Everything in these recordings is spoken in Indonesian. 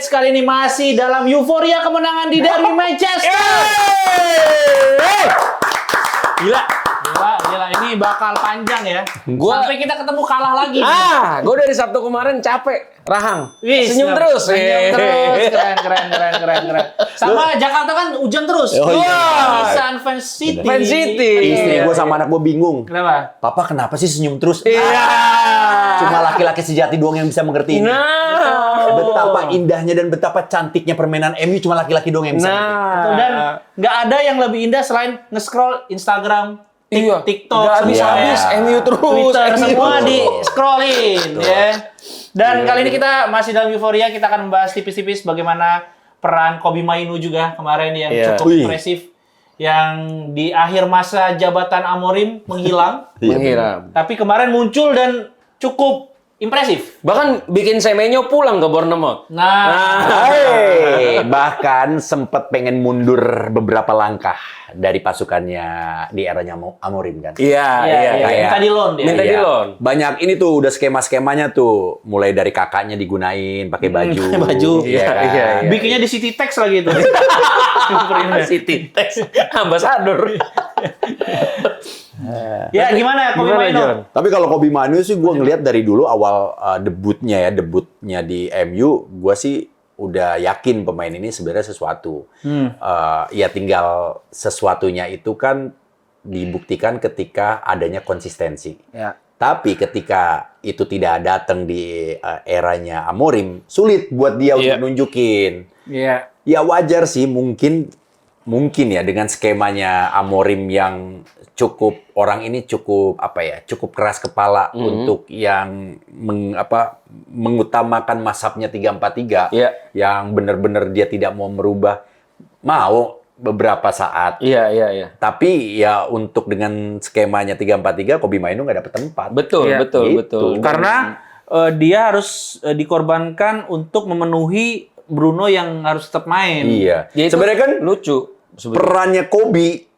Match kali ini masih dalam euforia kemenangan di Derby Manchester. Gila, ini bakal panjang ya. Sampai kita ketemu kalah lagi. Gue dari Sabtu kemarin capek, rahang. Senyum terus. Keren. Sama Jakarta kan hujan terus. Nisan Fans City. Istri gue sama anak gue bingung. Kenapa? Papa kenapa sih senyum terus? Iya. Cuma laki-laki sejati doang yang bisa mengerti ini. Betapa indahnya dan betapa cantiknya permainan MU cuma laki-laki doang yang bisa mengerti. Dan nggak ada yang lebih indah selain nge-scroll Instagram, TikTok, nggak habis-habis MU terus, Twitter, MU semua terus. di-scrollin ya. Dan kali ini kita masih dalam euforia, kita akan membahas tipis-tipis bagaimana peran Kobbie Mainoo juga kemarin yang cukup impresif, yang di akhir masa jabatan Amorim menghilang. Tapi kemarin muncul dan cukup impresif. Bahkan bikin Semenyo pulang ke Bournemouth. Bahkan sempat pengen mundur beberapa langkah dari pasukannya di eranya Amorim kan. Iya. Minta di loan dia. Minta di loan. Banyak ini tuh udah skema-skemanya tuh, mulai dari kakaknya digunain pakai baju. Iya. Bikinnya di City Text lagi itu. City Text ambassador. Ya gimana Kobbie Mainoo? Tapi kalau Kobbie Mainoo sih gue ngelihat dari dulu awal debutnya di MU, gue sih udah yakin pemain ini sebenarnya sesuatu. Ya tinggal sesuatunya itu kan dibuktikan ketika adanya konsistensi. Ya. Tapi ketika itu tidak datang di eranya Amorim, sulit buat dia untuk nunjukin. Iya. Ya wajar sih, mungkin ya dengan skemanya Amorim yang orang ini cukup keras kepala untuk yang mengutamakan mazhabnya 3-4-3 yang benar-benar dia tidak mau merubah, mau beberapa saat. Iya. Tapi ya untuk dengan skemanya 3-4-3 Kobbie Mainoo nggak dapet tempat. Betul. Karena dia harus dikorbankan untuk memenuhi Bruno yang harus tetap main. Iya. Sebenarnya kan lucu. Perannya Kobbie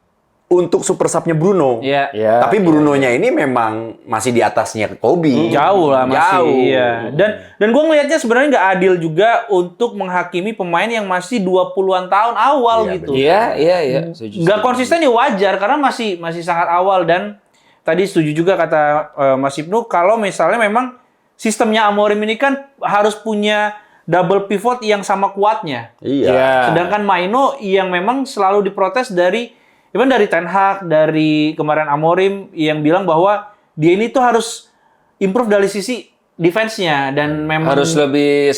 untuk super sub-nya Bruno. Iya. Tapi Brunonya ini memang masih di atasnya Kobbie. Jauh lah masih. Jauh. Iya. Dan gue ngelihatnya sebenarnya nggak adil juga untuk menghakimi pemain yang masih 20-an tahun awal gitu. Iya. Nggak konsisten ya wajar karena masih sangat awal. Dan tadi setuju juga kata Mas Ibnu kalau misalnya memang sistemnya Amorim ini kan harus punya double pivot yang sama kuatnya. Iya. Sedangkan Mainoo yang memang selalu diprotes dari Ten Hag, dari kemarin Amorim yang bilang bahwa dia ini tuh harus improve dari sisi defense-nya dan memang harus lebih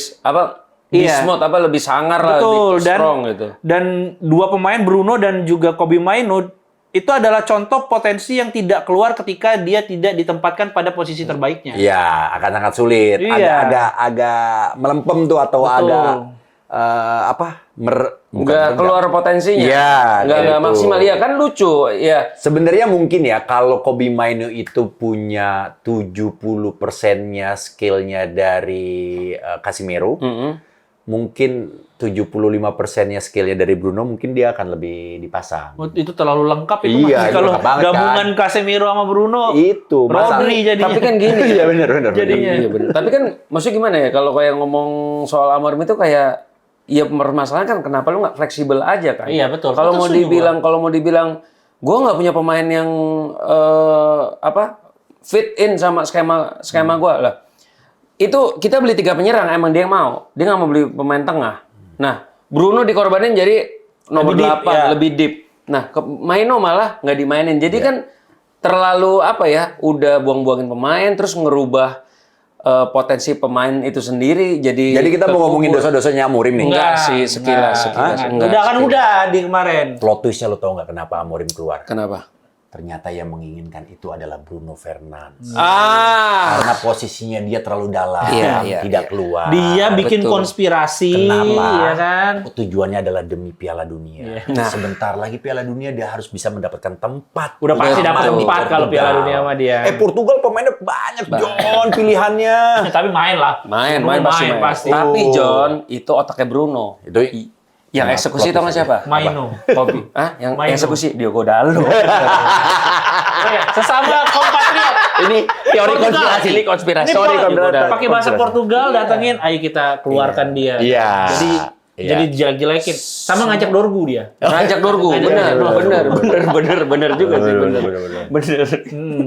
smooth, lebih sangar lah, lebih strong gitu. Dan dua pemain Bruno dan juga Kobbie Mainoo itu adalah contoh potensi yang tidak keluar ketika dia tidak ditempatkan pada posisi terbaiknya. Iya, akan sangat sulit. Iya. Agak melempem tuh atau nggak keluar potensinya. Iya, nggak maksimal. Ya kan lucu. Ya. Sebenarnya mungkin ya kalau Kobbie Mainoo itu punya 70%-nya skill-nya dari Casemiro, mungkin 75%-nya skill-nya dari Bruno, mungkin dia akan lebih dipasang. Itu terlalu lengkap itu Iya, kalau lengkap banget, gabungan Casemiro sama Bruno. Itu Rodri jadinya. Tapi kan gini. Iya benar. Jadinya. Iya, bener. Tapi kan maksudnya gimana ya kalau kayak ngomong soal Amorim itu kayak ya permasalahan kan kenapa lu nggak fleksibel aja kan? Iya betul. Kalau mau dibilang gue nggak punya pemain yang fit in sama skema gue lah. Itu kita beli 3 penyerang emang dia yang mau. Dia nggak mau beli pemain tengah. Nah Bruno dikorbanin jadi nomor 8 lebih deep. Nah Mainoo malah nggak dimainin. Jadi kan terlalu udah buang-buangin pemain terus ngerubah potensi pemain itu sendiri jadi kita mau ngomongin dosa-dosanya Amorim nih. Enggak sih, sekilas. Udah di kemarin. Plot twist-nya lo tau nggak kenapa Amorim keluar? Kenapa? Ternyata yang menginginkan itu adalah Bruno Fernandes. Karena posisinya dia terlalu dalam, tidak keluar. Dia bikin konspirasi, Kenapa? ya kan? Tujuannya adalah demi Piala Dunia. Sebentar lagi Piala Dunia dia harus bisa mendapatkan tempat. Udah pasti dapat tempat kalau Piala Dunia sama dia. Portugal pemainnya banyak, John, pilihannya. Tapi main lah. Main pasti. Tapi John, itu otaknya Bruno. Itu yang eksekusi tau nggak siapa? Mainoo. Kobbie. Yang eksekusi Diogo Dalot. Sesama kompatriot. Ini teori Portugal. konspirasi. Ini konspirasi. Ini Sorry, Pak, konspirasi. pakai bahasa Portugal datengin, ayo kita keluarkan dia. Iya. Jadi jelek-jelekin. Sama ngajak dorgu dia. Ngajak dorgu, bener juga sih, bener.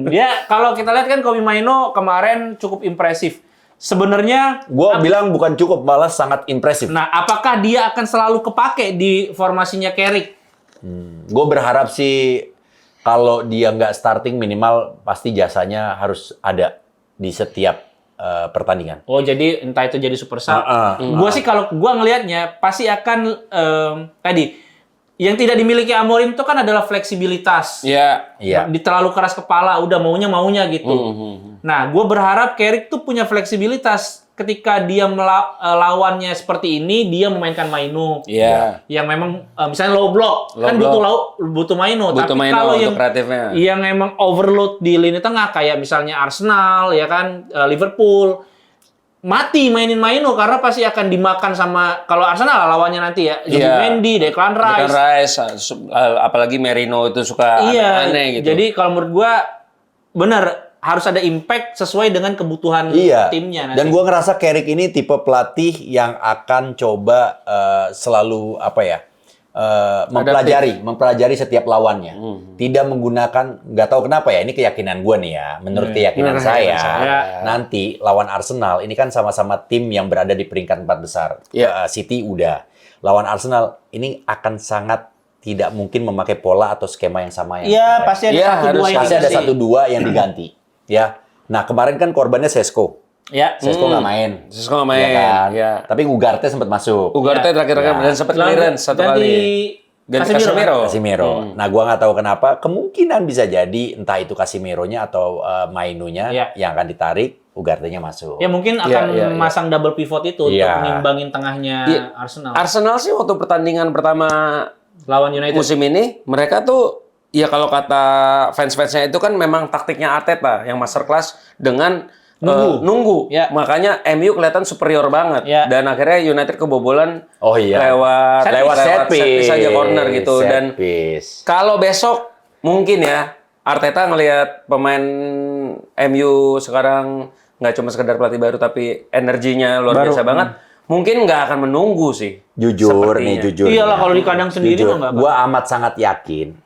Ya kalau kita lihat kan Kobbie Mainoo kemarin cukup impresif. Sebenarnya Gue bilang bukan cukup, malah sangat impresif. nah, apakah dia akan selalu kepake di formasinya Carrick? Gue berharap sih kalau dia nggak starting minimal pasti jasanya harus ada di setiap pertandingan. Oh, jadi entah itu jadi super sub. Gue sih kalau gue ngelihatnya pasti akan tadi yang tidak dimiliki Amorim itu kan adalah fleksibilitas. Iya. Iya. Di terlalu keras kepala, udah maunya gitu. Nah, gue berharap Carrick tuh punya fleksibilitas ketika dia lawannya seperti ini, dia memainkan Mainoo. Iya. Yang memang misalnya low block kan butuh Mainoo. Butuh Tapi Mainoo kalau untuk yang kreatifnya. yang emang overload di lini tengah kayak misalnya Arsenal ya kan, Liverpool mati mainin Mainoo karena pasti akan dimakan sama kalau Arsenal lawannya nanti ya Mendy, Declan Rice. Apalagi Merino itu suka aneh-aneh gitu. Jadi kalau menurut gua benar harus ada impact sesuai dengan kebutuhan timnya nanti. Dan gue ngerasa Carrick ini tipe pelatih yang akan coba selalu mempelajari setiap lawannya. Tidak menggunakan, nggak tahu kenapa ya, ini keyakinan gue nih ya. Menurut keyakinan saya, nanti lawan Arsenal ini kan sama-sama tim yang berada di peringkat 4 besar. City udah. Lawan Arsenal ini akan sangat tidak mungkin memakai pola atau skema yang sama. Iya, pasti ada satu dua yang diganti. Ya, nah kemarin kan korbannya Sesko. Ya, Sesko nggak main. Sesko nggak main. Ya kan? Ya. Tapi Ugarte sempat masuk. Ugarte terakhir-terakhir dan sempat clearance satu kali. Ganti Casemiro. Nah, gua nggak tahu kenapa. Kemungkinan bisa jadi entah itu Casemironya atau Mainoo-nya yang akan ditarik. Ugarte-nya masuk. Ya mungkin akan masang double pivot itu untuk mengimbangin tengahnya Arsenal. Arsenal sih waktu pertandingan pertama lawan United musim ini, mereka tuh ya kalau kata fans-fansnya itu kan memang taktiknya Arteta yang masterclass dengan nunggu. Ya. Makanya MU kelihatan superior banget. Ya. Dan akhirnya United kebobolan lewat set piece aja corner gitu. Dan kalau besok mungkin ya Arteta ngelihat pemain MU sekarang nggak cuma sekedar pelatih baru tapi energinya luar biasa banget. Mungkin nggak akan menunggu sih. Jujur. Iyalah kalau di kandang sendiri mah nggak. Gua amat sangat yakin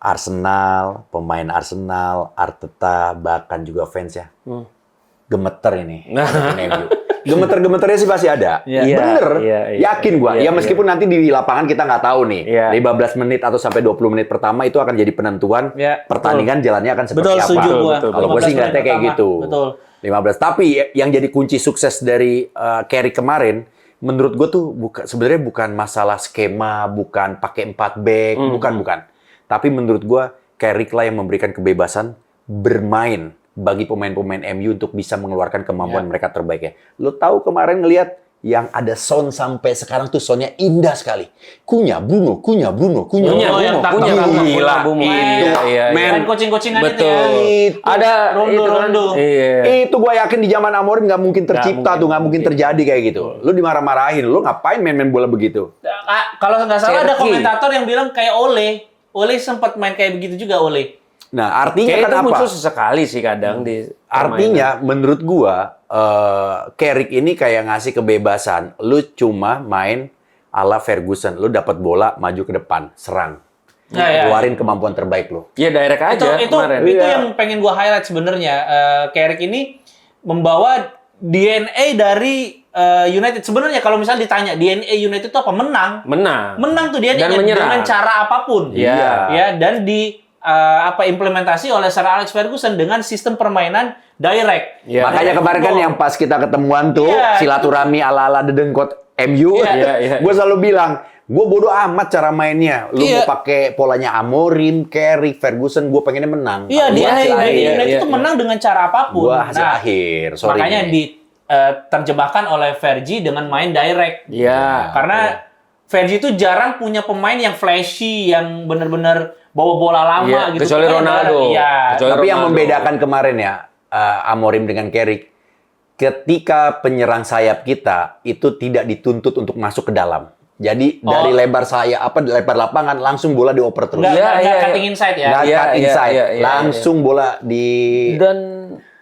Arsenal, pemain Arsenal, Arteta, bahkan juga fans ya. Gemeter ini. Gemeter-gemeternya sih pasti ada. Bener. Yakin gua. Ya meskipun nanti di lapangan kita nggak tahu nih. 15 menit atau sampai 20 menit pertama itu akan jadi penentuan pertandingan jalannya akan seperti apa. Setuju gua. Kalau gua sih ngeliatnya kayak gitu. Betul. 15. Tapi yang jadi kunci sukses dari Carrick kemarin, menurut gua tuh sebenarnya bukan masalah skema, bukan pakai 4 back, bukan. Tapi menurut gua Carrick lah yang memberikan kebebasan bermain bagi pemain-pemain MU untuk bisa mengeluarkan kemampuan mereka terbaiknya. Lo tahu kemarin ngelihat yang ada Son sampai sekarang tuh Sonnya indah sekali. Kunya Bruno. Gila. Main coaching-coachingan itu Betul. ya. Ada rondo. Itu gue yakin di zaman Amorim nggak mungkin tercipta tuh, nggak mungkin terjadi kayak gitu. Lu dimarah-marahin, lu ngapain main-main bola begitu? Kalau nggak salah ada komentator yang bilang kayak Ole sempat main kayak begitu juga Ole. Nah, artinya kayak kan itu apa? muncul sesekali sih kadang di Artinya menurut gua Carrick ini kayak ngasih kebebasan. Lu cuma main ala Ferguson. Lu dapat bola, maju ke depan, serang. Keluarin kemampuan terbaik lu. Iya, direct aja kemarin. Itu yang pengen gua highlight sebenarnya. Carrick ini membawa DNA dari United. Sebenarnya kalau misalnya ditanya DNA United itu apa? Menang tuh dia dengan cara apapun. Ya, dan implementasi oleh Sir Alex Ferguson dengan sistem permainan direct. Makanya kemarin kan yang pas kita ketemuan tuh silaturahmi ala-ala dedengkot MU, gue selalu bilang, gue bodo amat cara mainnya. Lu mau pakai polanya Amorim, Carrick, Ferguson, gue pengennya menang. United itu menang dengan cara apapun. Gue hasil akhir. Makanya diterjemahkan oleh Fergie dengan main direct. Karena Fergie itu jarang punya pemain yang flashy, yang benar-benar bawa bola lama gitu. Kecuali Ronaldo. Tapi yang membedakan kemarin ya, Amorim dengan Carrick, ketika penyerang sayap kita itu tidak dituntut untuk masuk ke dalam. Jadi dari lebar lebar lapangan langsung bola dioper terus. Nggak cutting inside ya. Nggak cut inside. Langsung bola di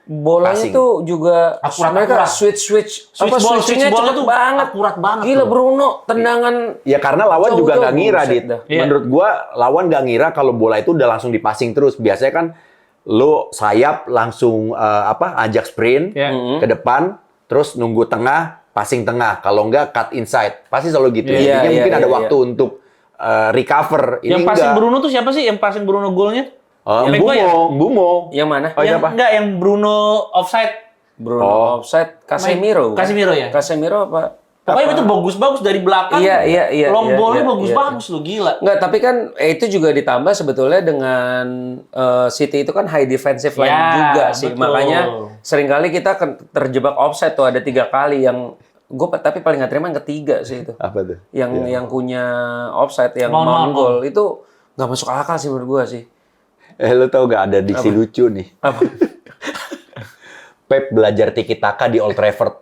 bolanya Passing. tuh juga mereka switch switchnya bola cepet tuh banget. akurat banget. Gila Bruno tendangan. Ya karena lawan juga nggak ngira, buset Dit. dah. Iya. Menurut gua lawan nggak ngira kalau bola itu udah langsung dipassing terus. Biasanya kan lo sayap langsung ajak sprint Iya. ke depan, terus nunggu tengah, passing tengah. Kalau nggak cut inside, pasti selalu gitu. Iya, Jadinya iya, mungkin iya, ada iya. waktu untuk recover. Ini Yang passing enggak. Bruno tuh siapa sih? Yang passing Bruno golnya? Yang gua ya? Mbumo. Yang mana? Oh, yang siapa? enggak, yang Bruno offside. Bruno offside Casemiro. Casemiro ya? Casemiro apa? Pokoknya itu bagus-bagus dari belakang. Iya, Long iya, ball-nya iya, bagus-bagus lu, gila. Enggak, tapi kan itu juga ditambah sebetulnya dengan City itu kan high defensive line Ya, juga sih. betul. Makanya seringkali kita terjebak offside tuh ada 3 kali yang gue tapi paling nggak terima yang ketiga sih itu. Apa tuh? Yang punya offside yang Mount goal itu nggak masuk akal sih menurut gue sih. Lo tau gak ada diksi lucu nih? Apa? Pep belajar tiki taka di Old Trafford.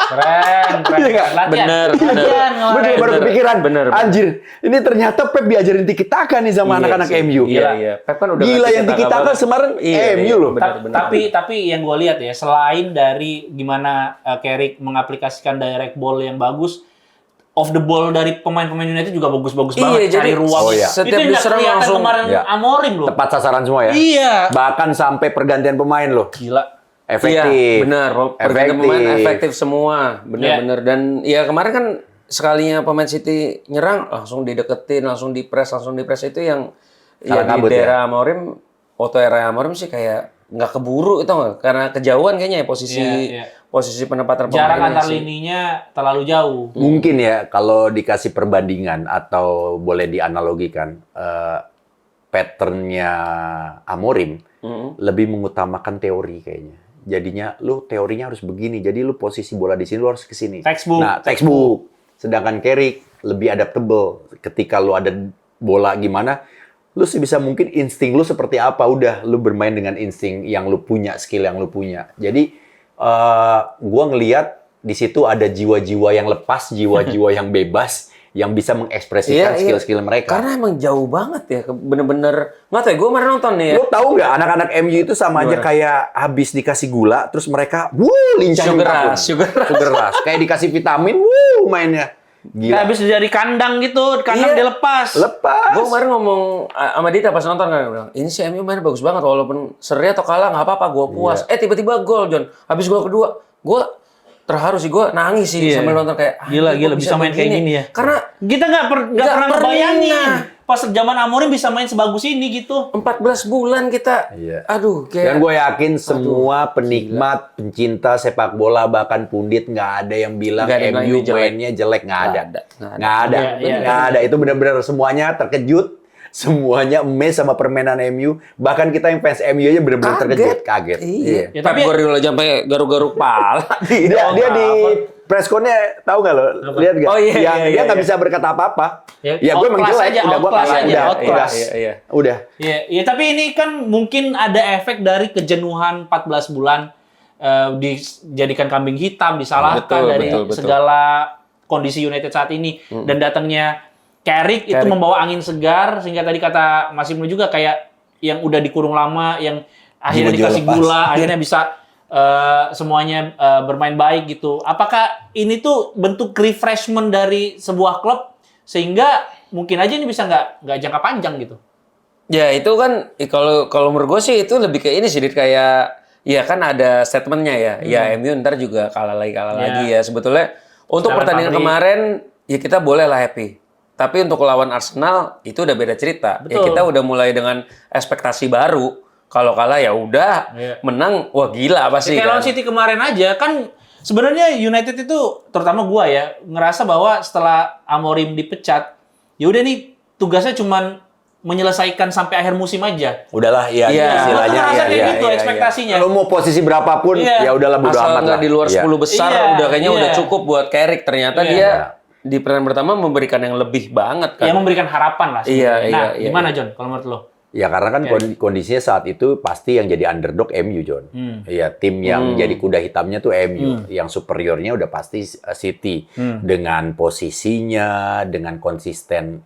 Keren. Iya nggak? Latihan. Bener, Latihan bener. kemarin. Gue juga baru Bener, kepikiran, bener. anjir, ini ternyata Pep diajarin tiki taka nih sama anak-anak Iya sih. MU. Iya. Pep kan udah Gila ngerti yang tiki taka banget. kemarin MU loh. bener. Tapi yang gue lihat ya, selain dari gimana Carrick mengaplikasikan direct ball yang bagus, off the ball dari pemain-pemain United juga bagus-bagus banget, jadi cari ruang. Oh, iya. Itu setiap yang nggak diserang kelihatan langsung. kemarin Iya. Amorim loh. Tepat sasaran semua ya. Iya. Bahkan sampai pergantian pemain loh. Gila. Efektif. Iya, benar. Pergantian pemain efektif semua, Iya. benar-benar. Dan ya kemarin kan sekalinya pemain City nyerang langsung dideketin, langsung di press itu yang Salah ya di kabut daerah Amorim, era Amorim sih kayak nggak keburu itu nggak, karena kejauhan kayaknya ya posisi Iya. posisi penempatan Jarak pemainnya antar sih. lininya terlalu jauh. Mungkin ya kalau dikasih perbandingan atau boleh dianalogikan patternnya Amorim lebih mengutamakan teori kayaknya. Jadinya lu teorinya harus begini. Jadi lu posisi bola di sini lu harus ke sini. Textbook. Nah, textbook. Sedangkan Carrick lebih adaptable. Ketika lu ada bola gimana, lu sebisa mungkin insting lu seperti apa. Udah, lu bermain dengan insting yang lu punya, skill yang lu punya. Jadi, gua ngelihat di situ ada jiwa-jiwa yang lepas, jiwa-jiwa yang bebas, yang bisa mengekspresikan skill-skill mereka. Karena emang jauh banget ya, bener-bener nggak tahu ya, gue kemarin nonton nih ya. Lu tahu nggak anak-anak MU itu sama aja kayak habis dikasih gula, terus mereka lincah Sugar rush. Kayak dikasih vitamin, mainnya. Kayak Gila. habis dari kandang gitu, kandang Iya. dia lepas. Gue kemarin ngomong sama Dita pas nonton kan, bilang, ini si MU main bagus banget, walaupun seri atau kalah nggak apa-apa, gue puas. Tiba-tiba gol, John. Habis gol kedua, gue terharu sih, gue nangis sih sambil nonton kayak Gila, kok bisa main kayak gini ya. Karena Kita nggak pernah ngebayangin pas zaman Amorim bisa main sebagus ini gitu. 14 bulan kita, Iya. aduh Dan kayak gue yakin semua penikmat, pencinta sepak bola, bahkan pundit, nggak ada yang bilang Nggak ada yang bilang MU ini jelek. mainnya jelek. Nggak ada. Nggak ada. Nggak ada. Itu benar-benar semuanya terkejut. Semuanya amazed sama permainan MU. Bahkan kita yang fans MU aja benar-benar terkejut. Kaget. Iya. Ya, Pep tapi- Guardiola sampai garuk-garuk pala. Dia di press con-nya tahu nggak lo? Lihat nggak? Oh, iya, Yang iya, dia nggak iya. bisa berkata apa-apa. Ya, gue emang outclass jelek. aja, Udah gue outclass kalah. aja, outclass. Udah. Ya, tapi ini kan mungkin ada efek dari kejenuhan 14 bulan dijadikan kambing hitam, disalahkan Betul, dari betul. segala kondisi United saat ini. Dan datangnya Carrick itu membawa angin segar, sehingga tadi kata Mas Ibnu juga kayak yang udah dikurung lama, yang akhirnya Jiwa-jiwa dikasih lepas. gula, akhirnya bisa semuanya bermain baik gitu. Apakah ini tuh bentuk refreshment dari sebuah klub sehingga mungkin aja ini bisa nggak jangka panjang gitu? Ya itu kan kalau menurut gue sih itu lebih ke ini sih Dit, kayak ya kan ada statementnya ya. Ya MU ntar juga kalah lagi ya. Sebetulnya untuk Sedangkan pertandingan pabrik. kemarin ya kita boleh lah happy. Tapi untuk lawan Arsenal itu udah beda cerita. Ya Betul. kita udah mulai dengan ekspektasi baru. Kalau kalah ya udah, menang wah gila pasti Kayak kan. lawan City kemarin aja kan sebenarnya United itu terutama gua ya ngerasa bahwa setelah Amorim dipecat, ya udah nih tugasnya cuman menyelesaikan sampai akhir musim aja. Udahlah, ya Iya. istilahnya. Gua ngerasa kayak gitu iya. ekspektasinya. Kalau mau posisi berapapun, Iya. ya udahlah bodo Asal amat nggak lah. di luar Iya. 10 besar Iya, udah kayaknya iya. udah cukup buat Carrick. Ternyata Iya. dia di pertandingan pertama memberikan yang lebih banget kan. Ya memberikan harapan lah. Iya, sebenarnya. Nah, iya, gimana John kalau menurut lo? Ya karena kan kondisinya saat itu pasti yang jadi underdog MU, John. Ya tim yang jadi kuda hitamnya tuh MU, yang superiornya udah pasti City dengan posisinya, dengan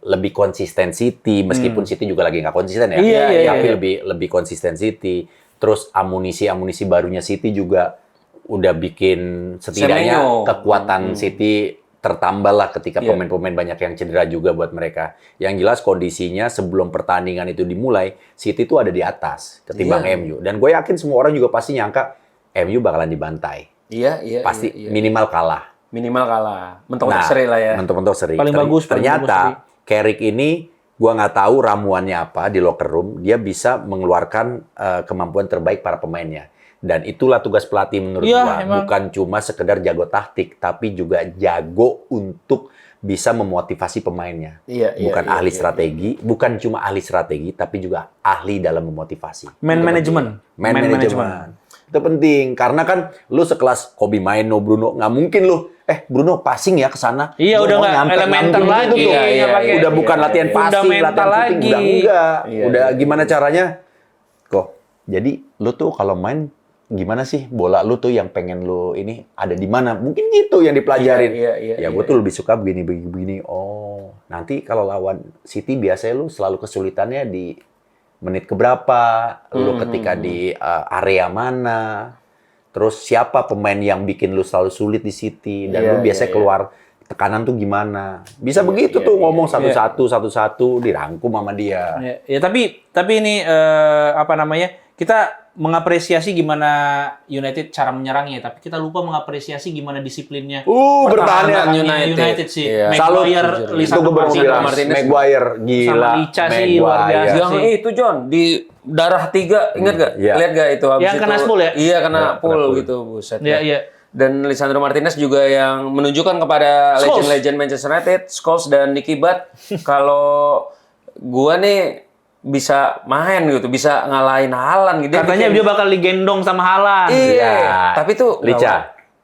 lebih konsisten City, meskipun City juga lagi nggak konsisten ya. Iya, iya, tapi iya. lebih konsisten City. Terus amunisi barunya City juga udah bikin setidaknya Semenyo. kekuatan City tertambah lah ketika pemain-pemain banyak yang cedera juga buat mereka. Yang jelas kondisinya sebelum pertandingan itu dimulai, City itu ada di atas ketimbang MU. Dan gue yakin semua orang juga pasti nyangka MU bakalan dibantai. Iya. Pasti Iya. minimal kalah. Minimal kalah. Mentok-mentok seri lah ya. Mentok-mentok seri. Paling bagus, paling Ternyata bagus Carrick ini gua nggak tahu ramuannya apa di locker room. Dia bisa mengeluarkan kemampuan terbaik para pemainnya. Dan itulah tugas pelatih menurut gua. Emang. Bukan cuma sekedar jago taktik, tapi juga jago untuk bisa memotivasi pemainnya. Bukan ahli strategi, bukan cuma ahli strategi, tapi juga ahli dalam memotivasi. Man management. Itu penting karena kan lu sekelas Kobe Maino, Bruno, nggak mungkin lu Bruno passing ya ke sana. Iya, Gua udah mau nggak nyampe, elementer nggak mungkin lagi. tuh. Iya, pakai- Udah bukan latihan passing, fundamental latihan shooting, lagi. udah enggak. Iya, Udah gimana caranya? Kok. Jadi lu tuh kalau main gimana sih bola lu tuh yang pengen lu ini ada di mana? Mungkin gitu yang dipelajarin. Iya, Gue tuh lebih suka begini. Oh, nanti kalau lawan City biasanya lu selalu kesulitannya di menit keberapa, lu ketika di area mana, terus siapa pemain yang bikin lu selalu sulit di City, dan lu biasanya keluar tekanan tuh gimana. Bisa begitu tuh ngomong satu-satu dirangkum sama dia. Ya, tapi ini apa namanya? Kita mengapresiasi gimana United cara menyerangnya, tapi kita lupa mengapresiasi gimana disiplinnya. Bertahan United sih. Iya. Maguire, Itu Lisandro gue baru bilang, Martinez. Maguire gila. Sama Licha sih, luar biasa. Yang itu John di darah 3, ingat gak? Iya. Lihat gak itu? Habis Yang kena itu, full ya? Iya, kena Iya, full kena full. gitu, buset. Iya. Dan Lisandro Martinez juga yang menunjukkan kepada Scholes. legend-legend Manchester United, Scholes dan Nicky Butt, kalau gua nih bisa main gitu, bisa ngalahin Haaland gitu. Katanya dia bakal digendong sama Haaland. Iya, Iya. tapi tuh nggak Licha.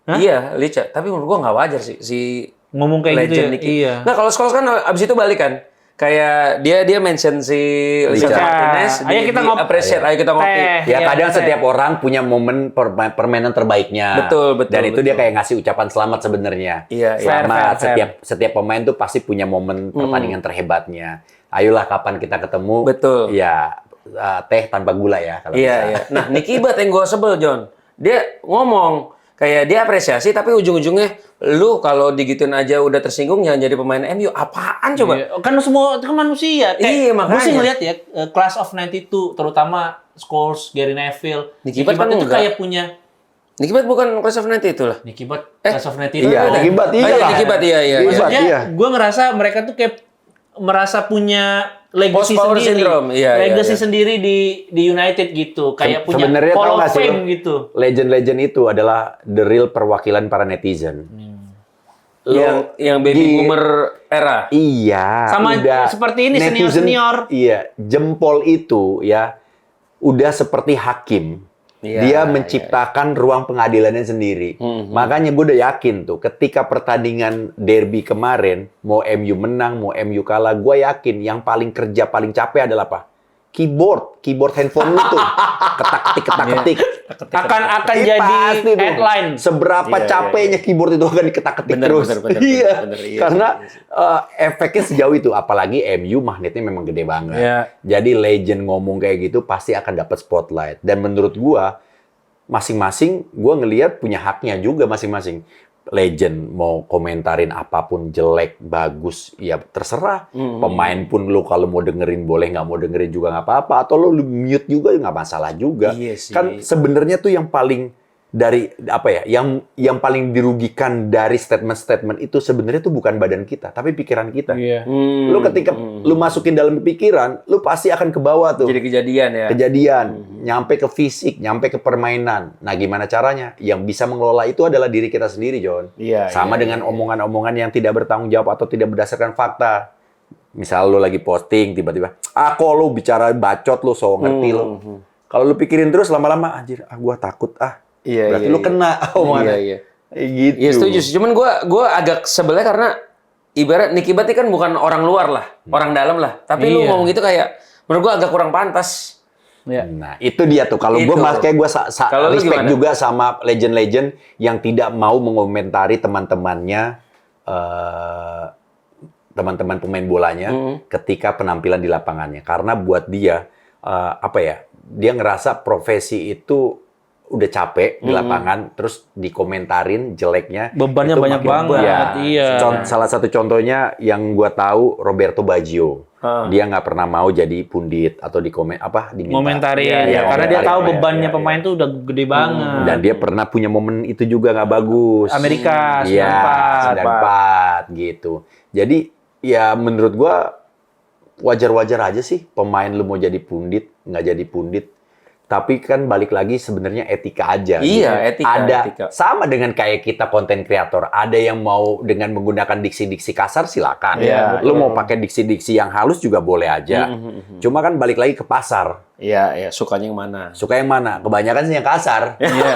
Iya, Licha. Tapi menurut gua nggak wajar sih si Ngomong kayak gitu ya. Nicky. Iya. Nah, kalau Scholes kan abis itu balik kan. Kayak dia mention si Lisandro Licha. Martinez. Ayo kita ngopi. Appreciate, ayo kita ngopi. Teh. Ya Iya, kadang betul. setiap orang punya momen permainan terbaiknya. Betul. Dan itu dia kayak ngasih ucapan selamat sebenarnya. Iya, Selamat. fair. Setiap pemain tuh pasti punya momen pertandingan terhebatnya. Ayolah kapan kita ketemu. Betul. Ya teh tanpa gula ya kalau Iya, bisa. iya. Nah, Nicky Butt yang gue sebel, John. Dia ngomong, kayak dia apresiasi, tapi ujung-ujungnya, lu kalau digituin aja udah tersinggung, jangan jadi pemain MU. Apaan coba? Iya. Kan semua itu kan manusia. Iya, makanya. Gue sih ngeliat ya, Class of 92, terutama Scholes, Gary Neville, Nicky Butt kan itu enggak. kayak punya Nicky Butt bukan Class of 90 itu lah. Nicky Butt, Class of 92. Iya, Nicky Butt, iya lah. Nicky Butt, iya. Nicky Butt. Maksudnya, Iya. gue ngerasa mereka tuh kayak merasa punya legacy Post-power sendiri, syndrome. Iya, legacy iya. sendiri di United gitu, kayak punya Sebenarnya Hall tau of nggak sih Fame lu? gitu. Legend-legend itu adalah the real perwakilan para netizen. Yang baby boomer era. Iya. Sama udah seperti ini, netizen, senior-senior. Iya, jempol itu ya udah seperti hakim. Iya, Dia menciptakan ruang pengadilannya sendiri. Makanya gue udah yakin tuh, ketika pertandingan derby kemarin, mau MU menang, mau MU kalah, gue yakin yang paling kerja, paling capek adalah apa? Keyboard handphone lu tuh. Ketak-ketik. Akan Ih, jadi pasti tuh. headline. Seberapa Iya, capeknya keyboard itu akan diketak-ketik Bener, terus. bener, Iya. iya. Karena efeknya sejauh itu. Apalagi MU magnetnya memang gede banget. Iya. Jadi legend ngomong kayak gitu pasti akan dapat spotlight. Dan menurut gua masing-masing gua ngelihat punya haknya juga masing-masing. Legend mau komentarin apapun jelek, bagus, ya terserah. Pemain pun lu kalau mau dengerin boleh, nggak mau dengerin juga nggak apa-apa. Atau lu mute juga nggak masalah juga. Iya sih. Kan sebenarnya tuh yang paling dari apa ya, yang paling dirugikan dari statement-statement itu sebenarnya tuh bukan badan kita, tapi pikiran kita. Iya. Lu ketika lu masukin dalam pikiran, lu pasti akan ke bawah tuh. Jadi kejadian ya. Kejadian, nyampe ke fisik, nyampe ke permainan. Nah, gimana caranya? Yang bisa mengelola itu adalah diri kita sendiri, John. Iya, Sama dengan omongan-omongan yang tidak bertanggung jawab atau tidak berdasarkan fakta. Misal lu lagi posting, tiba-tiba, kok lu bicara bacot lu, so ngerti lu. Kalau lu pikirin terus, lama-lama, anjir, gua takut, Iya, berarti iya, lu kena omongannya. Iya. Gitu. Iya setuju sih. Cuman gua agak sebelnya karena ibarat Nicky Butt kan bukan orang luar lah, orang dalam lah. Tapi lu Iya. ngomong gitu kayak menurut gua agak kurang pantas. Iya. Nah, itu dia tuh. Kalau gue Itu. kayak gue Kalau lu respect gimana? juga sama legend-legend yang tidak mau mengomentari teman-temannya, teman-teman pemain bolanya ketika penampilan di lapangannya. Karena buat dia, apa ya, dia ngerasa profesi itu udah capek di lapangan, terus dikomentarin jeleknya. Bebannya itu banyak makin- banget, Ya. iya. Salah satu contohnya yang gua tahu Roberto Baggio. Dia nggak pernah mau jadi pundit atau diminta. Ngomentarin, Iya, karena dia ngomentarin, tahu ya, bebannya ya, pemain tuh udah gede banget. Dan dia pernah punya momen itu juga nggak bagus. Amerika, Iya, 94. 94 gitu. Jadi ya menurut gua wajar-wajar aja sih pemain lu mau jadi pundit, nggak jadi pundit. Tapi kan balik lagi sebenarnya etika aja. Iya, gitu. etika, Ada etika. sama dengan kayak kita konten kreator. Ada yang mau dengan menggunakan diksi-diksi kasar silakan. Iya, Lu mau pakai diksi-diksi yang halus juga boleh aja. Cuma kan balik lagi ke pasar. Iya, sukanya yang mana? Suka yang mana? Kebanyakan sih yang kasar. Iya.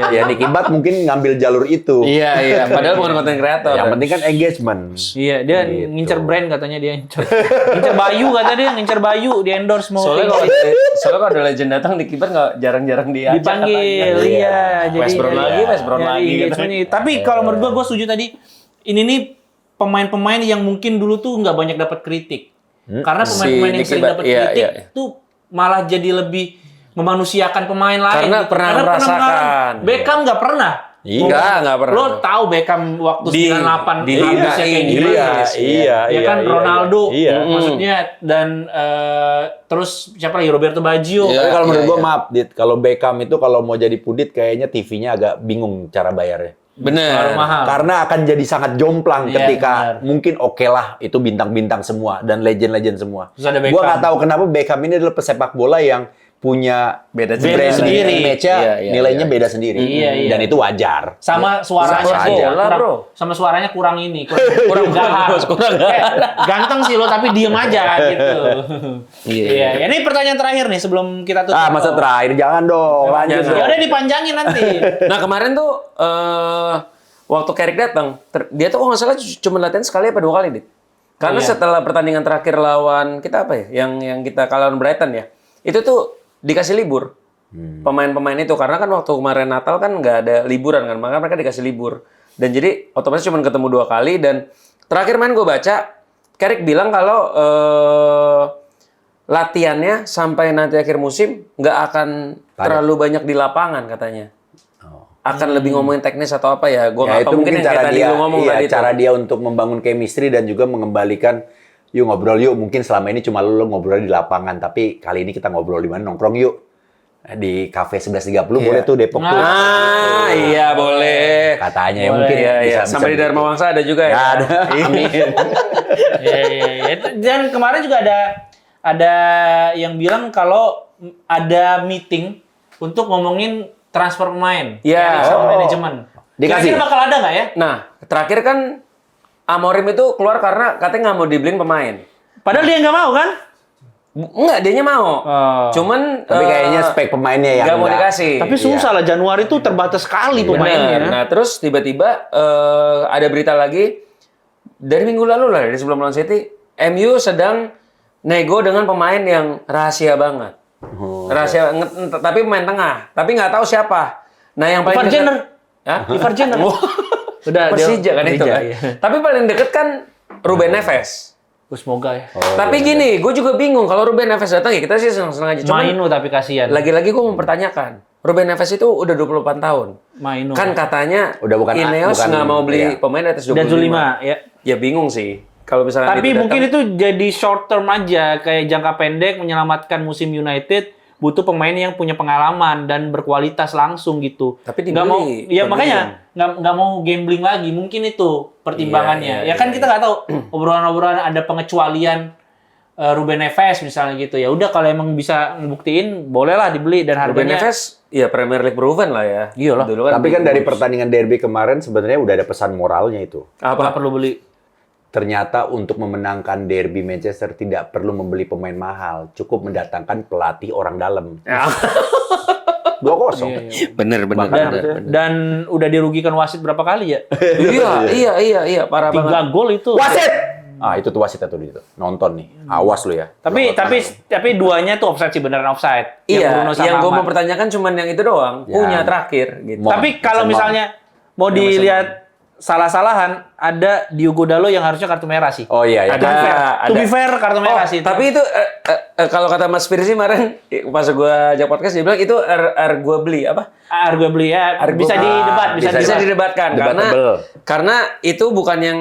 Ya Nicky Butt mungkin ngambil jalur itu. Iya, padahal bukan konten kreator. Yang penting kan engagement. Iya, dia Gitu. ngincer brand katanya dia ngincer Bayu kata dia, ngincer Bayu di endorse mau Soalnya kalau ada legend datang di kiper nggak jarang-jarang diajak. dipanggil, katanya. iya. West Brown lagi, West Brown nyari lagi. Gitu. engagementnya. Tapi kalau menurut gua setuju tadi. Ini nih pemain-pemain yang mungkin dulu tuh nggak banyak dapat kritik. Karena pemain-pemain yang Si sering Nicky dapat Butt, iya, kritik iya. tuh malah jadi lebih memanusiakan pemain lain. Karena gitu. pernah merasakan. mengalami. Beckham nggak pernah. Nggak pernah. Lo tahu Beckham waktu Di- 98 di habisnya kayak Inggris. gimana? Iya, Ya kan Ronaldo, Iya. maksudnya dan terus siapa lagi Roberto Baggio. Tapi kalau Iya, menurut gua iya. maaf, Dit, kalau Beckham itu kalau mau jadi pundit kayaknya TV-nya agak bingung cara bayarnya. Terlalu Bener. mahal. Karena akan jadi sangat jomplang Iya, ketika benar. mungkin oke lah itu bintang-bintang semua dan legend-legend semua. Terus ada Gua Beckham. nggak tahu kenapa Beckham ini adalah pesepak bola yang punya Beda brand sendiri. image-nya Iya, iya, nilainya iya. beda sendiri. Iya, iya. Dan itu wajar. Sama suaranya Sah-sah bro, aja. kurang- Bro. sama suaranya kurang ini, kurang gahar. Ganteng sih lo tapi diem aja gitu. Iya. Ini pertanyaan terakhir nih sebelum kita tutup. Masa terakhir jangan dong, lanjut jangan. dong. Ya udah dipanjangin nanti. Nah kemarin tuh waktu Carrick datang, dia tuh kalau nggak salah cuma latihan sekali apa 2 kali, Dit. Karena Iya. setelah pertandingan terakhir lawan kita apa ya, yang kita kalah lawan Brighton ya, itu tuh dikasih libur pemain-pemain itu karena kan waktu kemarin Natal kan nggak ada liburan kan, maka mereka dikasih libur dan jadi otomatis cuma ketemu 2 kali dan terakhir main gue baca Carrick bilang kalau latihannya sampai nanti akhir musim nggak akan terlalu banyak di lapangan katanya. Akan lebih ngomongin teknis atau apa ya? Gue nggak Ya, itu tahu mungkin yang cara kayak tadi dia, lu ngomong iya, tadi tuh. cara dia untuk membangun chemistry dan juga mengembalikan yuk ngobrol yuk. Mungkin selama ini cuma lu ngobrol di lapangan, tapi kali ini kita ngobrol di mana, nongkrong yuk. Di cafe 11.30 boleh tuh Depok tuh. Ah, iya boleh. Katanya ya Boleh, mungkin Iya, iya. bisa Sampai di begitu. Dharma Wangsa ada juga ya. Nggak ada. Iya. Dan kemarin juga ada yang bilang kalau ada meeting untuk ngomongin transfer pemain. Iya. Carrick sama Oh. manajemen. Dikasih? Kira-kira bakal ada nggak ya? Nah, terakhir kan Amorim itu keluar karena katanya nggak mau dibeliin pemain. Padahal dia nggak mau kan? Enggak, dianya mau. Oh. Cuman Tapi kayaknya spek pemainnya yang nggak mau dikasih. Tapi susah lah, Januari tuh terbatas sekali Bener. pemainnya. Nah, terus tiba-tiba ada berita lagi dari minggu lalu lah, dari sebelum lawan City, MU sedang nego dengan pemain yang rahasia banget. Rahasia, tapi pemain tengah. Tapi nggak tahu siapa. Nah, yang paling Ivar dekat- Jenner. Hah? Ivar Jenner. Udah Persija kan itu Persija, kan. iya. Tapi paling deket kan Ruben Neves. Semoga ya. Tapi gini, gue juga bingung kalau Ruben Neves datang ya kita sih senang-senang aja. Cuman Mainu tapi kasihan. lagi-lagi gue mempertanyakan, Ruben Neves itu udah 24 tahun. Mainu. Kan katanya Udah bukan- Ineos bukan- nggak mau beli iya. pemain di atas 25. dan Zulima ya. Ya bingung sih. Kalau misalnya Tapi dia mungkin datang. itu jadi short term aja, kayak jangka pendek menyelamatkan musim United, butuh pemain yang punya pengalaman dan berkualitas langsung gitu. Tapi nggak mau, dibeli, ya pembelian. makanya nggak mau gambling lagi. Mungkin itu pertimbangannya. Iya, Ya kan kita nggak tahu obrolan-obrolan ada pengecualian Ruben Neves misalnya gitu. Ya udah kalau emang bisa ngebuktiin, bolehlah dibeli dan Ruben harganya. Neves ya Premier League proven lah ya. Iyalah. Dulu Tapi kan dari bagus. pertandingan derby kemarin sebenarnya udah ada pesan moralnya itu. Nggak perlu beli. Ternyata untuk memenangkan derby Manchester tidak perlu membeli pemain mahal, cukup mendatangkan pelatih orang dalam. Ya. 2-0. Bener. Dan udah dirugikan wasit berapa kali ya? Iya, parah banget. 3 gol itu. Wasit! Ah, itu tuh wasit tuh itu. Nonton nih. Awas lu ya. Tapi duanya tuh offside sih, beneran offside. Iya, Bruno sama yang gue Ahmad. mau pertanyakan cuman yang itu doang. Ya. Punya terakhir gitu. Mau- Tapi kalau Mason misalnya mau dilihat salah-salahan ada Diogo Dalot yang harusnya kartu merah sih. Oh iya, ya. To be fair kartu merah sih. Tapi itu kalau kata Mas Firzi kemarin pas gue ajak podcast dia bilang itu gue beli apa? gue beli ya. Bisa didebat, bisa didebatkan karena itu bukan yang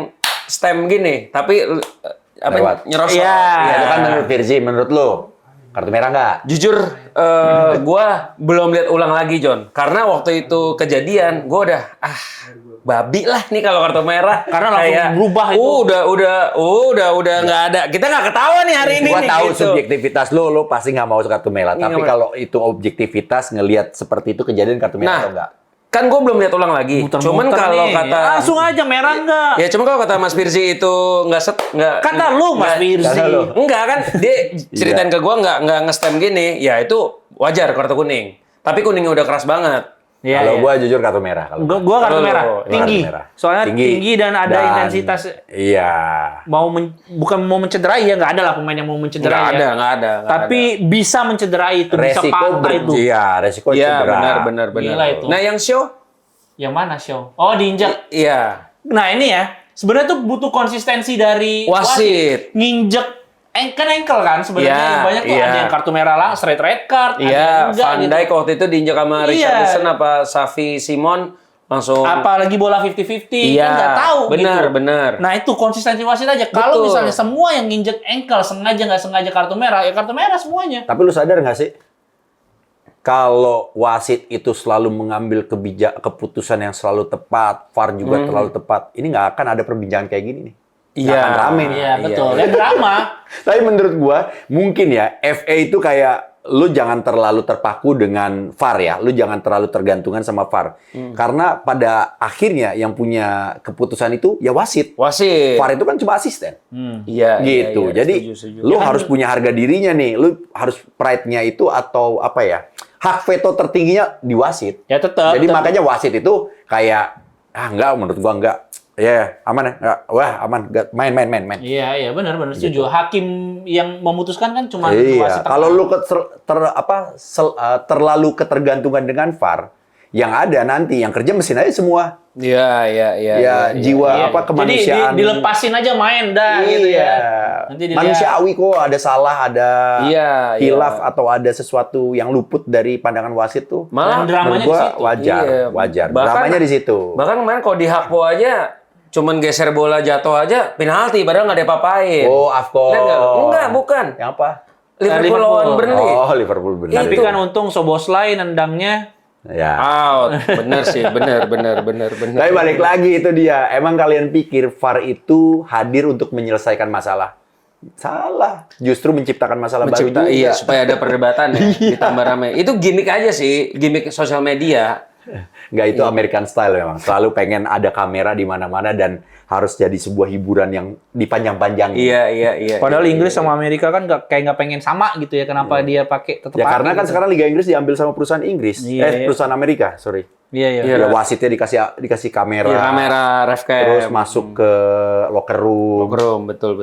stem gini, tapi nyerosot. Iya. Itu kan menurut Firzi, menurut lo kartu merah nggak? Jujur, gua belum lihat ulang lagi, John. Karena waktu itu kejadian, gua udah babi lah nih kalau kartu merah. Karena langsung berubah itu. Udah nggak ada. Kita nggak ketawa nih hari ini. Gua nih, tahu gitu. subjektivitas lo pasti nggak mau kartu merah. Tapi kalau itu objektivitas ngelihat seperti itu kejadian kartu merah atau enggak? Kan gue belum lihat ulang lagi. Cuman kalau kata langsung aja merah enggak? Ya cuma kalau kata Mas Firzi itu nggak. Kata lu Mas Firzi. Enggak kan dia ceritain ke gue nggak nge-stem gini. Ya itu wajar kartu kuning. Tapi kuningnya udah keras banget. Ya, kalau gua jujur kartu merah. Gua kartu merah. Tinggi. Soalnya tinggi dan ada intensitas. Iya. Bukan mau mencederai ya, nggak ada lah pemain yang mau mencederai. Nggak ada. Tapi bisa mencederai itu, bisa patah itu. Iya, resiko cedera. Benar. Gila itu. Nah yang show? Yang mana show? Oh diinjak. Iya. Nah ini ya, sebenarnya tuh butuh konsistensi dari wasit. Nginjek ankle kan sebenarnya banyak tuh ada yang kartu merah lah, straight red card, ada yang enggak Van Dijk gitu. waktu itu diinjak sama Richarlison apa Xavi Simon langsung. Apalagi bola 50-50 kan nggak tahu benar. Nah itu konsistensi wasit aja. Kalau misalnya semua yang nginjek ankle sengaja nggak sengaja kartu merah, ya kartu merah semuanya. Tapi lu sadar nggak sih? Kalau wasit itu selalu mengambil keputusan yang selalu tepat, VAR juga terlalu tepat, ini nggak akan ada perbincangan kayak gini nih. Iya, rame nih. Iya, betul. Ya drama. Tapi menurut gua, mungkin ya, FA itu kayak lu jangan terlalu terpaku dengan VAR ya. Lu jangan terlalu tergantungan sama VAR. Karena pada akhirnya yang punya keputusan itu ya wasit. VAR itu kan cuma asisten. Iya. Gitu. Iya, Jadi setuju. lu harus punya harga dirinya nih. Lu harus pride-nya itu atau apa ya? Hak veto tertingginya di wasit. Ya tetap. Jadi makanya wasit itu kayak enggak, menurut gua enggak. Ya, aman ya. Enggak. Wah, aman. Main. Iya, benar setuju. Hakim yang memutuskan kan cuma wasit. Kalau lu terlalu ketergantungan dengan VAR, yang ada nanti yang kerja mesin aja semua. Iya. Jiwa kemanusiaan. Jadi dilepasin aja main dah gitu ya. Nanti manusiawi kok, ada salah, ada hilaf atau ada sesuatu yang luput dari pandangan wasit tuh. Malah dramanya di situ. Wajar. Dramanya di situ. Bahkan kemarin kalau di Hakpo aja cuman geser bola jatuh aja penalti padahal nggak ada apa-apain. Oh, AFCON. Enggak, bukan. Yang apa? Liverpool lawan Burnley. Oh, Liverpool Burnley. Tapi kan untung Soboslai nendangnya ya. Out. Bener sih, bener. Tapi balik lagi itu dia. Emang kalian pikir VAR itu hadir untuk menyelesaikan masalah? Salah. Justru menciptakan masalah baru juga. Iya, supaya ada perdebatan ya, ditambah ramai. Itu gimmick aja sih, gimmick sosial media. Nggak, itu American style memang. Selalu pengen ada kamera di mana-mana dan harus jadi sebuah hiburan yang dipanjang-panjang. Iya. Padahal Inggris sama Amerika kan nggak pengen sama gitu ya. Kenapa dia pakai tetap? Ya karena kan sekarang Liga Inggris diambil sama perusahaan Inggris. Perusahaan Amerika, sorry. Iya. Ya, wasitnya dikasih kamera. Iya, kamera revcam. Terus masuk ke locker room. Betul.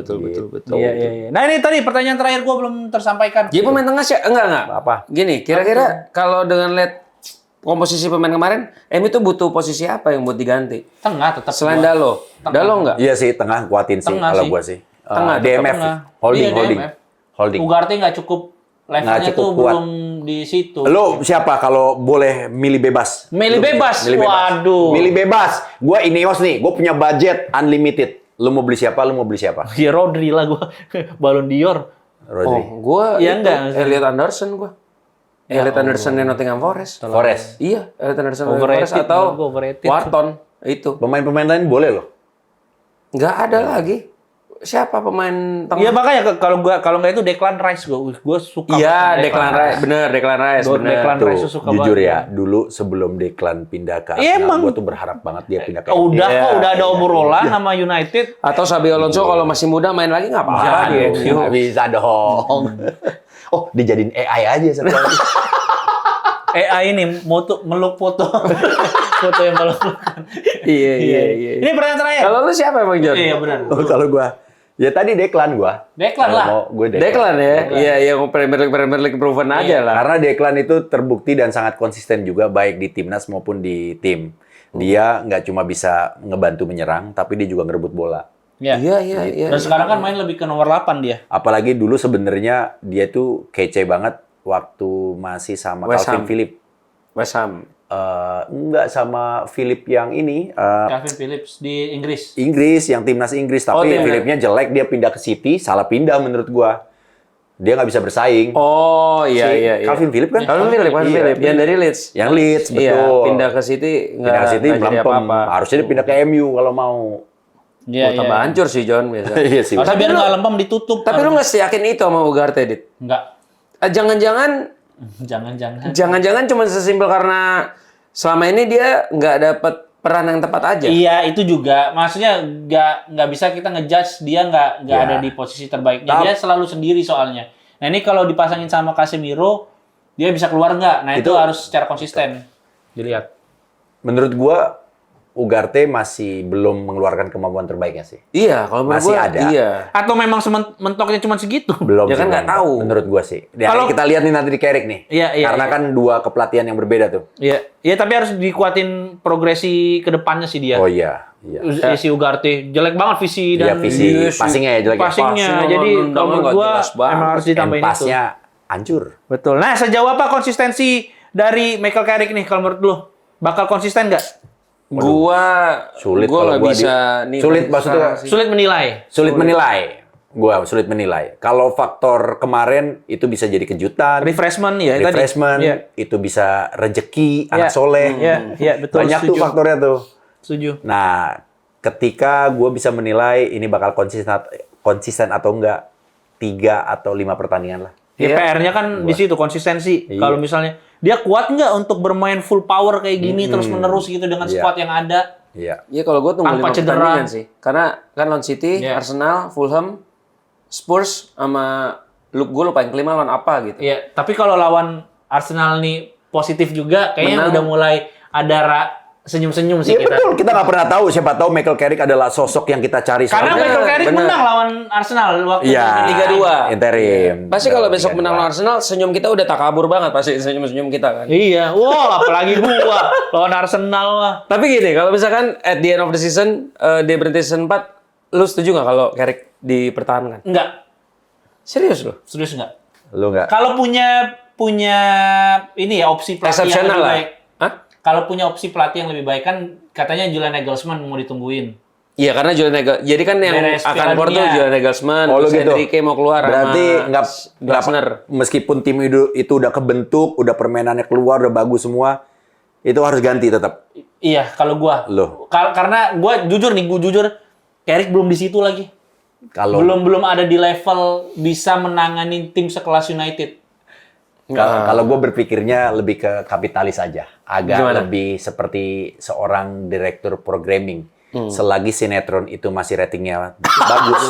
Iya. Nah ini tadi pertanyaan terakhir gua belum tersampaikan. Jadi pemain tengah sih enggak. Apa? Gini, kira-kira kalau dengan lihat komposisi pemain kemarin, itu butuh posisi apa yang buat diganti? Tengah tetap. Selain Dalo enggak? Iya sih, tengah kuatin sih kalau gua sih. DMF, holding. Ugarte nggak cukup levelnya tuh kuat. belum di situ. Lo siapa kalau boleh milih bebas? Milih bebas. Waduh. Milih bebas. Gua Ineos nih, gua punya budget unlimited. Lu mau beli siapa? Ya Rodri lah gua. Ballon d'Or. Rodri. Gua ya enggak. Elliot Anderson gua. Elliot Anderson yang Nottingham Forest. Iya, Elliot Anderson Forest atau Wharton itu. Pemain-pemain lain boleh loh. Nggak ada lagi. Siapa pemain tengah? Iya makanya kalau nggak itu Declan Rice gue suka. Iya, Declan Rice bener. Declan Rice suka jujur banget. ya, dulu sebelum Declan pindah ke Arsenal, gue tuh berharap banget dia pindah ke udah ada obrolan sama United. Atau Xabi Alonso kalau masih muda main lagi nggak apa-apa dia. Nggak bisa dong. Oh, dijadiin AI aja satu lagi. AI ini meluk foto. Foto yang meluk. Iya. Ini pertanyaan terakhir. Kalau lu siapa Bang John? Iya benar. Kalau gua ya tadi Declan gua. Declan lah. Gue Declan ya. Iya, yang Premier League proven aja lah. Karena Declan itu terbukti dan sangat konsisten juga baik di timnas maupun di tim. Dia nggak cuma bisa ngebantu menyerang, tapi dia juga ngerebut bola. Iya. Dan sekarang kan main lebih ke nomor 8 dia. Apalagi dulu sebenarnya dia tuh kece banget waktu masih sama West Calvin Ham. Phillips. West Ham. Enggak sama Philip yang ini Calvin Phillips di Inggris. Inggris, yang timnas Inggris, tapi timnas. Philipnya jelek, dia pindah ke City, salah pindah menurut gua. Dia nggak bisa bersaing. Oh iya. Calvin Phillips kan? Calvin Phillips, yang dari Leeds. Yang Leeds, betul. Iya, pindah ke City Pindah ke City nggak jadi melempem. apa-apa. Harusnya dia pindah ke MU kalau mau. Iya, Tambah hancur sih John biasa. Iya sih. Harusnya biar nggak lempem ditutup. Tapi lu nggak yakin itu sama Ugarte, Dit? Nggak. Jangan-jangan Jangan-jangan. cuma sesimpel karena selama ini dia nggak dapat peran yang tepat aja. Iya, itu juga. Maksudnya nggak bisa kita ngejudge dia nggak Ya. ada di posisi terbaiknya. Dia selalu sendiri soalnya. Nah ini kalau dipasangin sama Casemiro, dia bisa keluar nggak? Nah itu harus secara konsisten dilihat. Menurut gua Ugarte masih belum mengeluarkan kemampuan terbaiknya sih. Iya, kalau menurut Masih gua, ada. Iya. Atau memang mentoknya cuma segitu? Belum. Ya kan sih, nggak belum. tahu. Menurut gua sih. Ya, Kalau- kita lihat nih nanti di Carrick nih. Iya, Karena kan dua kepelatihan yang berbeda tuh. Iya, tapi harus dikuatin progresi ke depannya sih dia. Oh iya. Si Ugarte jelek banget visi Iya, dan visi Iya sih. passingnya ya jelek. passingnya. Passing Jadi sama kalau nendangnya menurut nggak gua jelas banget. emang harus ditambahin itu. Passnya hancur. Betul. Nah, sejauh apa konsistensi dari Michael Carrick nih kalau menurut lu? Bakal konsisten nggak? Gua Sulit gua kalau nggak gua bisa nih. sulit maksudnya Sulit menilai. sulit menilai. Gua sulit menilai. Kalau faktor kemarin itu bisa jadi kejutan, Refreshment ya tadi. refreshment, Iya. itu bisa rezeki, anak Iya. soleh. Iya, betul. Banyak tuh setuju. faktornya tuh. Setuju. Nah, ketika gue bisa menilai ini bakal konsisten atau enggak, 3 atau 5 pertandingan lah. Ya, Iya. PR-nya kan di situ konsistensi. Iya. Kalau misalnya dia kuat nggak untuk bermain full power kayak gini terus menerus gitu dengan Iya. squad yang ada? Iya. Iya kalau gua tunggu Tanpa 5 cedera. pertandingan sih. Karena kan lawan City, Iya. Arsenal, Fulham, Spurs sama gue lupa yang kelima lawan apa gitu. Iya, tapi kalau lawan Arsenal nih positif juga, kayaknya Menang. udah mulai ada senyum-senyum sih Iya kita. betul, kita nggak pernah tahu. Siapa tahu Michael Carrick adalah sosok yang kita cari. Karena soalnya. Michael Carrick bener. menang lawan Arsenal waktu Iya, di Liga 2. interim. Pasti kalau besok 3-2. menang lawan Arsenal, senyum kita udah takabur banget pasti senyum-senyum kita kan. Iya, wah apalagi gua lawan Arsenal lah. Tapi gini, kalau misalkan at the end of the season dia berhenti season 4, lu setuju nggak kalau Carrick dipertahankan? Enggak, Serius lu? serius enggak. Lu nggak? Kalau punya ini ya opsi pelatih yang Exceptional lebih lah. baik. Hah? Kalau punya opsi pelatih yang lebih baik kan katanya Julian Nagelsmann mau ditungguin. Iya karena Julian Nagelsmann. Jadi kan yang Beres akan Piala keluar tuh Dunia. Julian Nagelsmann, Oh, lu terus gitu. Enrique mau keluar Berarti nggak Glasner. meskipun tim itu udah kebentuk, udah permainannya keluar, udah bagus semua, itu harus ganti tetap. Iya, kalau gua. Loh. Karena gua jujur, Carrick belum di situ lagi. Kalau Belum ada di level bisa menangani tim sekelas United. Kalau gue berpikirnya lebih ke kapitalis aja, agak Gimana? lebih seperti seorang direktur programming. Selagi sinetron itu masih ratingnya bagus,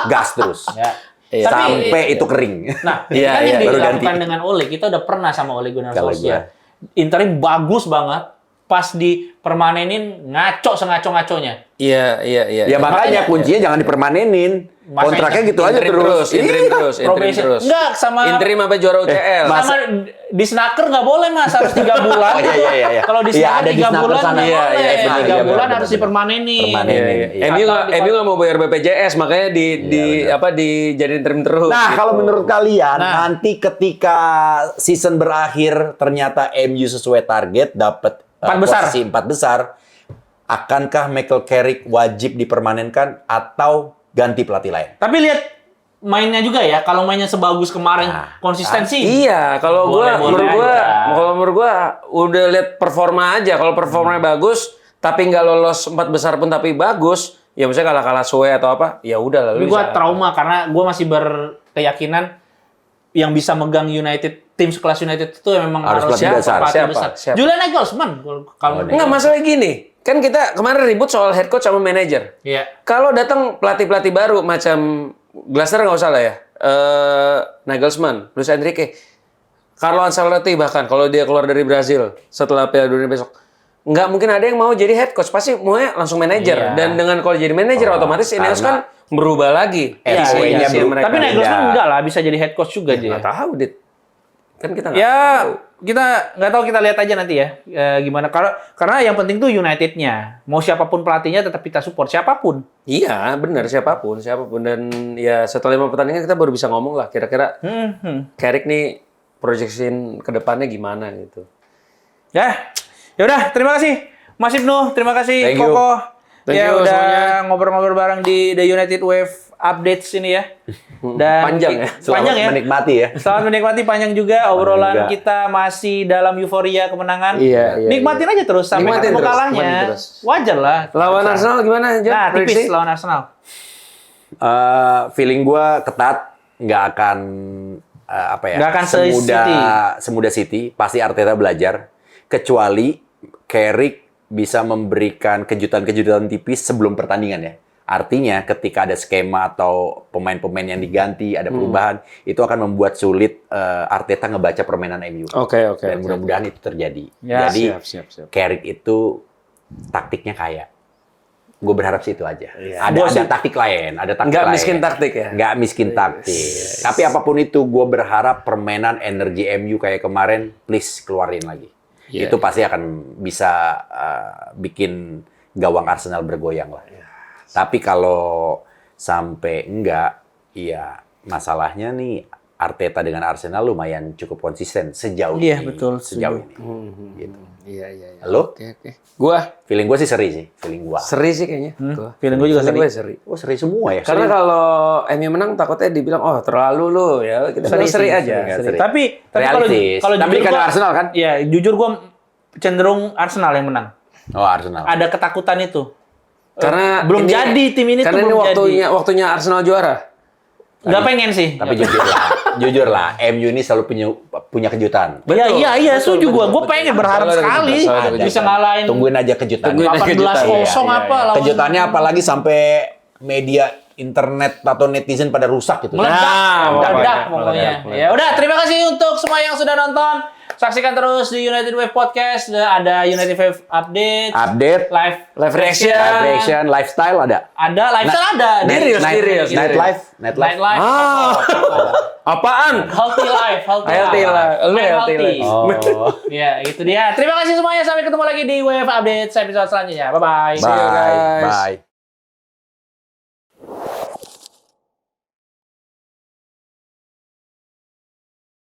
gas terus. Ya. Iya. Sampai itu kering. Nah, Iya, kan yang iya, baru dilakukan ganti. dengan Ole, kita udah pernah sama Ole Gunnar Kalau Solskjaer. Interim bagus banget, pas dipermanenin ngaco sengaco-ngaconya. Iya. Ya makanya kuncinya jangan dipermanenin. Makanya Kontraknya gitu aja Interim terus. interim Iya. terus, interim Probation. terus. Enggak, sama Interim apa juara UCL? sama di Snaker nggak boleh mas, harus 3 bulan. Oh, iya. Kalau di Iya, Snaker ada di 3 Snaker bulan sana. nggak Iya, boleh. iya, benar, 3 iya, bulan benar, harus benar. dipermanenin. Permanenin. Iya, Iya. MU nggak mau bayar BPJS makanya dijadiin interim terus. Nah, gitu. kalau menurut kalian, Nah. nanti ketika season berakhir ternyata MU sesuai target dapat 4 besar. posisi 4 besar, akankah Michael Carrick wajib dipermanenkan atau ganti pelatih lain? Tapi lihat mainnya juga ya. Kalau mainnya sebagus kemarin, konsistensi. Iya, kalau Boleh-boleh aja. menurut gua udah lihat performa aja. Kalau performanya bagus, tapi nggak lolos 4 besar pun tapi bagus, ya misalnya kalah-kalah suwe atau apa, ya udah Tapi lalu. gue trauma karena gue masih berkeyakinan yang bisa megang United, tim sekelas United itu memang Harus harus pelatih besar. pelatih Siapa? besar. Siapa? Julian Nagelsmann. Kalau Enggak, masalah gini. Kan kita kemarin ribut soal head coach sama manajer. Iya. Kalau datang pelatih-pelatih baru macam Glasner nggak usah lah ya. Nagelsmann, Luis Enrique, Carlo Ancelotti bahkan kalau dia keluar dari Brazil setelah Piala Dunia besok, nggak mungkin ada yang mau jadi head coach. Pasti maunya langsung manajer. Iya. Dan dengan kalau jadi manajer otomatis Ineos karena- kan berubah lagi. Iya, Efisiensi iya. mereka. Tapi Nagelsmann Iya. enggak lah bisa jadi head coach juga dia. Nggak tahu, Dit. Kan kita nggak Ya kita nggak tahu, kita lihat aja nanti ya gimana. Karena yang penting tuh United-nya. Mau siapapun pelatihnya tetap kita support siapapun. Iya, benar siapapun dan ya setelah 5 pertandingan kita baru bisa ngomong lah kira-kira Carrick nih projection ke depannya gimana gitu. Ya udah, terima kasih Mas Ibnu, terima kasih Thank you. Koko. Thank Ya you udah semuanya. ngobrol-ngobrol bareng di The United Wave Updates ini ya. Dan Panjang ya. Panjang ya. Menikmati ya. Selamat menikmati, panjang juga obrolan juga. kita masih dalam euforia kemenangan. Iya, Nikmatin aja terus sampai Nikmatin ketemu terus, kalahnya. nikmatin terus. Wajar lah. Lawan Arsenal gimana, Jan? Nah, tipis Prediksi? lawan Arsenal. Feeling gue ketat, nggak akan Nggak akan City. semudah City. Pasti Arteta belajar, kecuali Carrick bisa memberikan kejutan-kejutan tipis sebelum pertandingan ya. Artinya ketika ada skema atau pemain-pemain yang diganti, ada perubahan, itu akan membuat sulit Arteta ngebaca permainan MU. Oke. Dan mudah-mudahan itu terjadi. Ya, Jadi siap. Carrick itu taktiknya kaya. Gue berharap sih itu aja. Iya. Ada taktik lain, ada taktik Nggak lain. miskin taktik ya? Nggak miskin taktik. Tapi apapun itu, gue berharap permainan energi MU kayak kemarin, please keluarin lagi. Iya. Itu pasti akan bisa bikin gawang Arsenal bergoyang lah. Tapi kalau sampai enggak, ya masalahnya nih Arteta dengan Arsenal lumayan cukup konsisten sejauh Iya, ini. betul, Sejauh setuju. ini. Gitu. Iya. Lo? Oke. Gua Feeling gue sih seri sih. Feeling gue. seri sih kayaknya. Gua. Feeling gue juga Feeling seri. gue seri. Oh, seri semua ya? Karena kalau MU menang takutnya dibilang terlalu lu ya. Kita seri aja. seri. Tapi kalau Realistis. jujur Tapi kan gua- Arsenal kan? Iya, jujur gue cenderung Arsenal yang menang. Oh, Arsenal. Ada ketakutan itu. Karena Belum jadi, tim ini tuh karena belum ini waktunya Arsenal juara. Nggak pengen sih. Tapi jujur lah, MU ini selalu punya kejutan. Iya, setuju gue. Gue pengen berharap Selalu ada sekali kejutan, selalu ada bisa kan? ngalahin Tungguin aja kejutannya. Tungguin aja 18-0 Iya, apa lawan. Kejutannya apalagi sampai media internet atau netizen pada rusak gitu. Meledak pokoknya. meledak. Ya udah, terima kasih untuk semua yang sudah nonton. Saksikan terus di United Wave Podcast. Ada United Wave Update, live reaction, lifestyle ada. ada, lifestyle ada. Serius. Nightlife. Nightlife. Apaan? Healthy life. Healthy life. Lu healthy life. Oh. Ya, itu dia. Terima kasih semuanya. Sampai ketemu lagi di Wave Update episode selanjutnya. Bye-bye. See you, guys. Bye.